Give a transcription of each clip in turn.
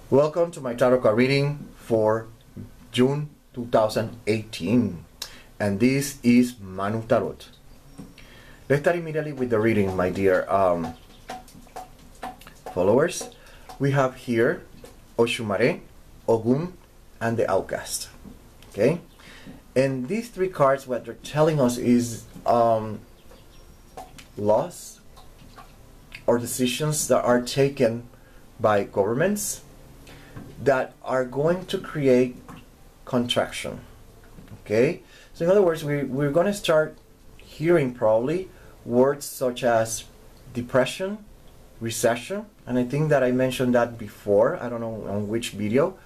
Welcome to my tarot card reading for June 2018, and this is Manu Tarot. Let's start immediately with the reading, my dear followers. We have here Oshumare, Ogun, and the Outcast. Okay, and these three cards, what they're telling us is laws or decisions that are taken by governments that are going to create contraction. Okay, so in other words, we're going to start hearing probably words such as depression, recession, and I think that I mentioned that before, I don't know on which video,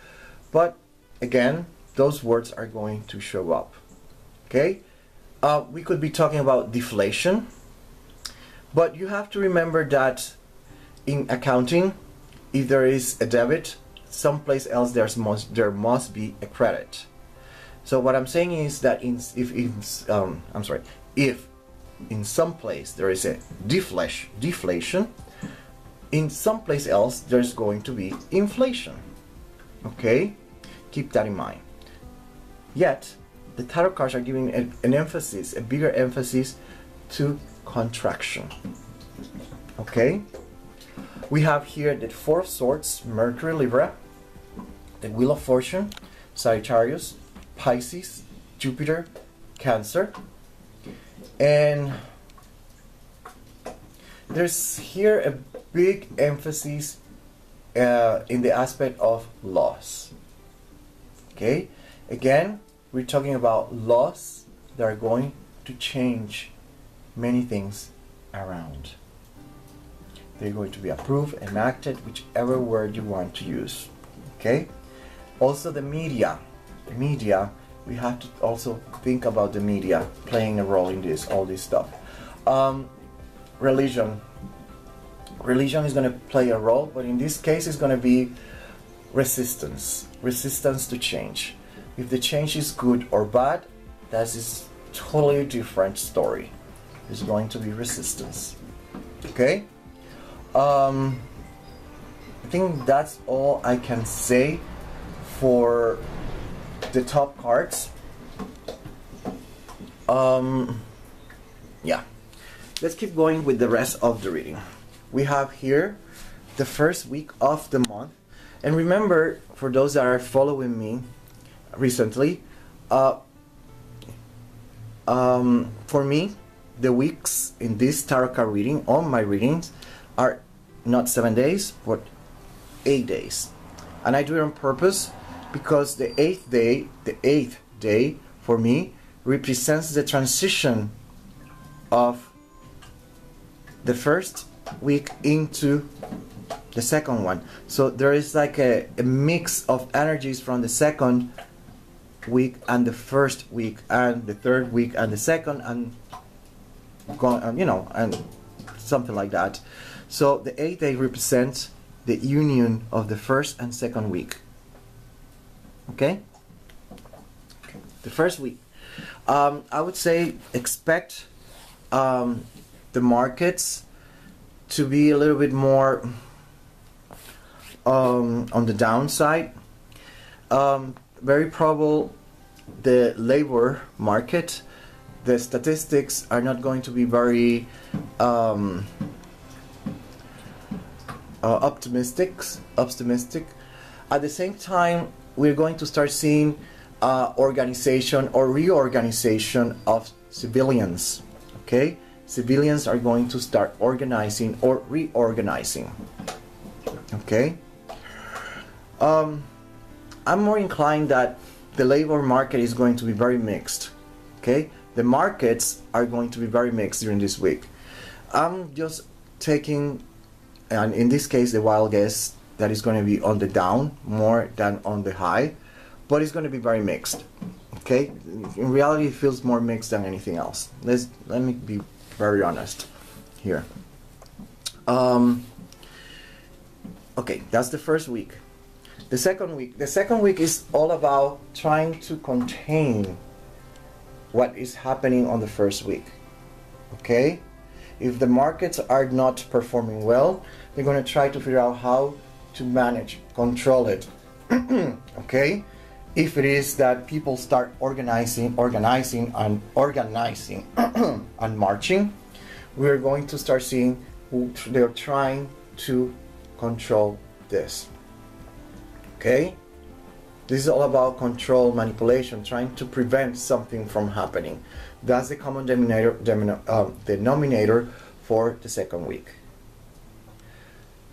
but again, those words are going to show up. Okay, we could be talking about deflation, but you have to remember that in accounting, if there is a debit, someplace else there must be a credit. So what I'm saying is that if in some place there is a deflation, in some place else there's going to be inflation. Okay, keep that in mind. Yet the tarot cards are giving an emphasis, a bigger emphasis to contraction. Okay, we have here the Four of Swords, Mercury, Libra, the Wheel of Fortune, Sagittarius, Pisces, Jupiter, Cancer, and there's here a big emphasis in the aspect of loss. Okay, again, we're talking about laws that are going to change many things around. They're going to be approved, enacted, whichever word you want to use. Okay, also the media, we have to also think about the media playing a role in this, all this stuff. Religion is going to play a role, but in this case it's going to be resistance to change. If the change is good or bad, that is totally different story. There's going to be resistance. Okay, I think that's all I can say for the top cards. Yeah, let's keep going with the rest of the reading. We have here the first week of the month, and remember, for those that are following me recently, for me, the weeks in this tarot card reading, all my readings, are not 7 days, but 8 days. And I do it on purpose because the eighth day for me represents the transition of the first week into the second one. So there is like a mix of energies from the second week and the first week and the third week and the second, and and something like that. So the 8th day represents the union of the first and second week. Okay, the first week, I would say expect the markets to be a little bit more on the downside. Very probable the labor market, the statistics are not going to be very optimistic. At the same time, we're going to start seeing organization or reorganization of civilians. Okay, civilians are going to start organizing or reorganizing. Okay, I'm more inclined that the labor market is going to be very mixed. Okay, the markets are going to be very mixed during this week. I'm just taking, and in this case, the wild guess that is going to be on the down more than on the high, but it's going to be very mixed. Okay, in reality, it feels more mixed than anything else. Let me be very honest here. Okay, that's the first week. The second week is all about trying to contain what is happening on the first week. Okay, if the markets are not performing well, they're going to try to figure out how to manage, control it. Okay? If it is that people start organizing and marching, we're going to start seeing who they're trying to control this. Okay? This is all about control, manipulation, trying to prevent something from happening. That's the common denominator for the second week.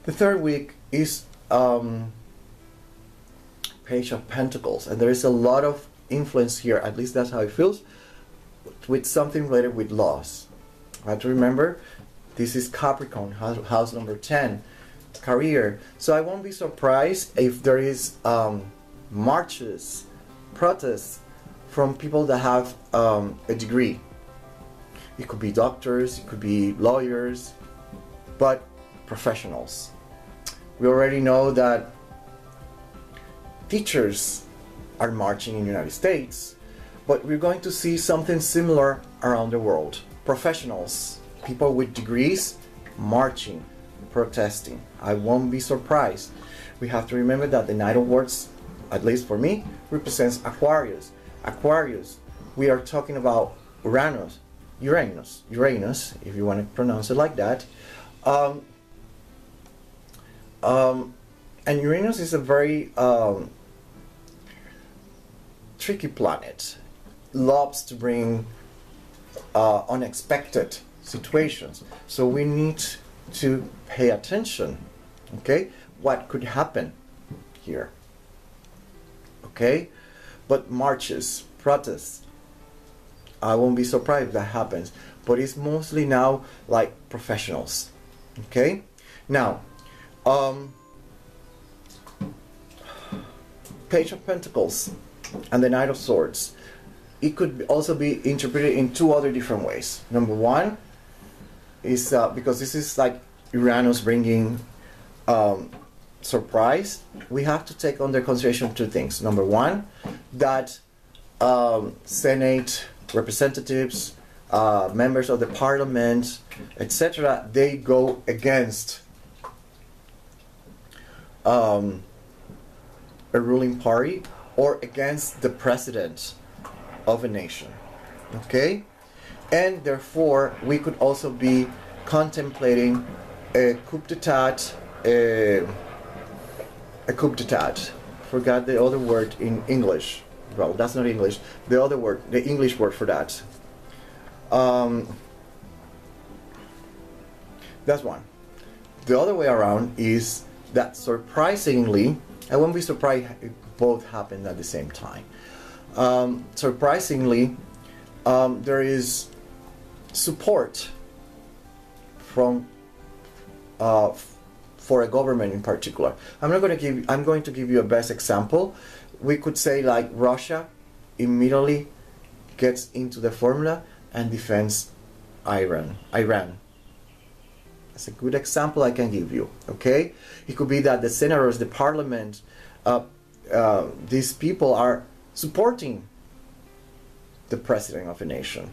The third week is Page of Pentacles, and there is a lot of influence here, at least that's how it feels, with something related with loss. I have to remember, this is Capricorn, house number 10, career. So I won't be surprised if there is marches, protests from people that have a degree. It could be doctors, it could be lawyers, but professionals. We already know that teachers are marching in the United States, but we're going to see something similar around the world. Professionals, people with degrees, marching, protesting. I won't be surprised. We have to remember that the Nine of Swords, at least for me, represents Aquarius. Aquarius, we are talking about Uranus, if you want to pronounce it like that. And Uranus is a very tricky planet. Loves to bring unexpected situations. So we need to pay attention. Okay, what could happen here? Okay, but marches, protests, I won't be surprised if that happens. But it's mostly now like professionals. Okay, now Page of Pentacles and the Knight of Swords. It could also be interpreted in two other different ways. Number one is because this is like Uranus bringing surprise, we have to take under consideration two things. Number one, that Senate representatives, members of the parliament, etc., they go against a ruling party or against the president of a nation. Okay? And therefore, we could also be contemplating a coup d'etat, a coup d'etat. Forgot the other word in English. Well, that's not English. The other word, the English word for that. That's one. The other way around is that surprisingly, I won't be surprised if both happen at the same time. Surprisingly, there is support from for a government in particular. I'm going to give you a best example. We could say like Russia immediately gets into the formula and defends Iran. That's a good example I can give you. Okay, it could be that the senators, the parliament, these people are supporting the president of a nation.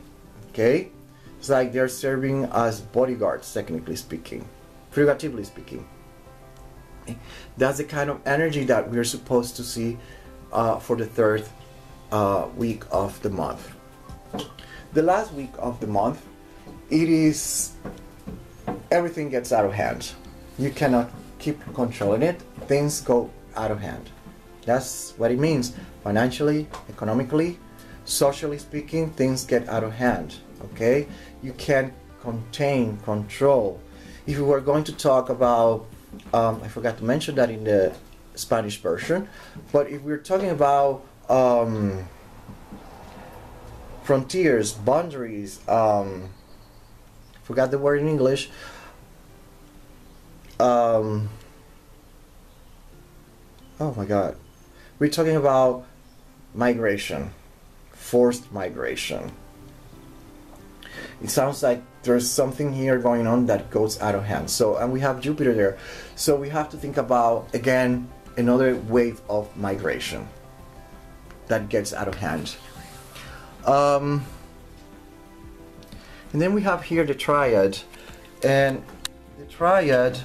Okay, it's like they're serving as bodyguards, technically speaking, figuratively speaking. That's the kind of energy that we're supposed to see for the third week of the month. The last week of the month, it is everything gets out of hand. You cannot keep controlling it. Things go out of hand. That's what it means. Financially, economically, socially speaking, things get out of hand. Okay? You can't contain, control. If we were going to talk about, I forgot to mention that in the Spanish version, but if we're talking about frontiers, boundaries, forgot the word in English, oh my god, we're talking about migration, forced migration. It sounds like there's something here going on that goes out of hand. So, and we have Jupiter there. So we have to think about, again, another wave of migration that gets out of hand. And then we have here the triad. And the triad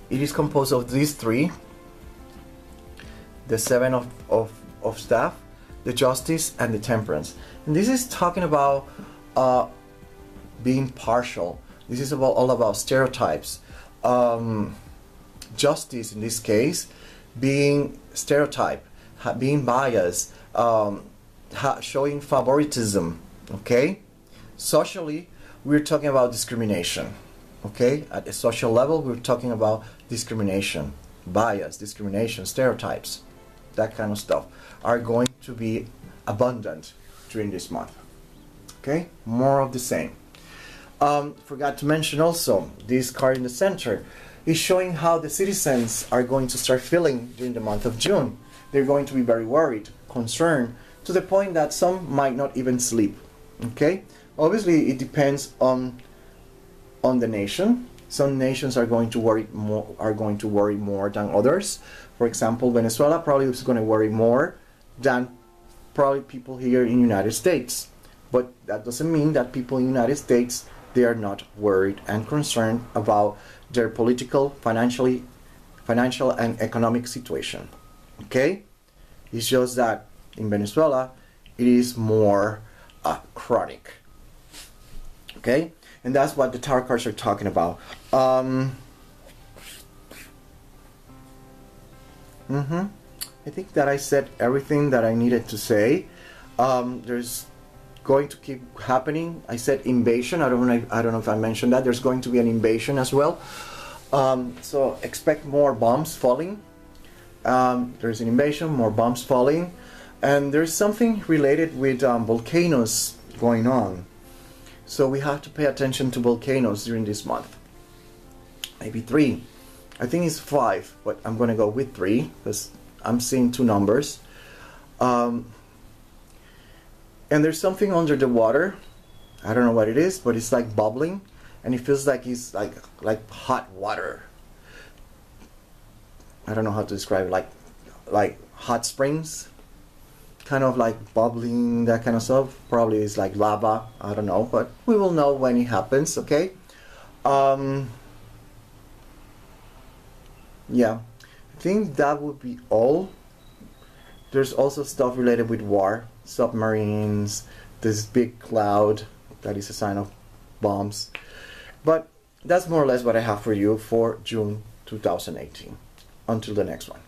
it is composed of these three: the Seven of Staff, the Justice, and the Temperance. And this is talking about being partial. This is all about stereotypes. Justice, in this case, being stereotype, being biased, showing favoritism. Okay? Socially, we're talking about discrimination. Okay? At a social level, we're talking about discrimination, bias, discrimination, stereotypes. That kind of stuff are going to be abundant during this month. Okay? More of the same. Forgot to mention also, this card in the center is showing how the citizens are going to start feeling during the month of June. They're going to be very worried, concerned, to the point that some might not even sleep. Okay? Obviously, it depends on the nation. Some nations are going to worry more than others. For example, Venezuela probably is going to worry more than probably people here in the United States. But that doesn't mean that people in the United States, they are not worried and concerned about their political, financial and economic situation. Okay? It's just that in Venezuela, it is more chronic. Okay? And that's what the tarot cards are talking about. I think that I said everything that I needed to say. There's going to keep happening. I said invasion. I don't know if I mentioned that. There's going to be an invasion as well. So expect more bombs falling. There's an invasion, more bombs falling, and there's something related with volcanoes going on. So we have to pay attention to volcanoes during this month. Maybe 3. I think it's 5, but I'm going to go with 3 because I'm seeing 2 numbers. And there's something under the water. I don't know what it is, but it's like bubbling, and it feels like it's like hot water. I don't know how to describe it, like hot springs, kind of like bubbling, that kind of stuff. Probably it's like lava, I don't know, but we will know when it happens. Okay. Yeah, I think that would be all. There's also stuff related with war, submarines, this big cloud that is a sign of bombs. But that's more or less what I have for you for June 2018. Until the next one.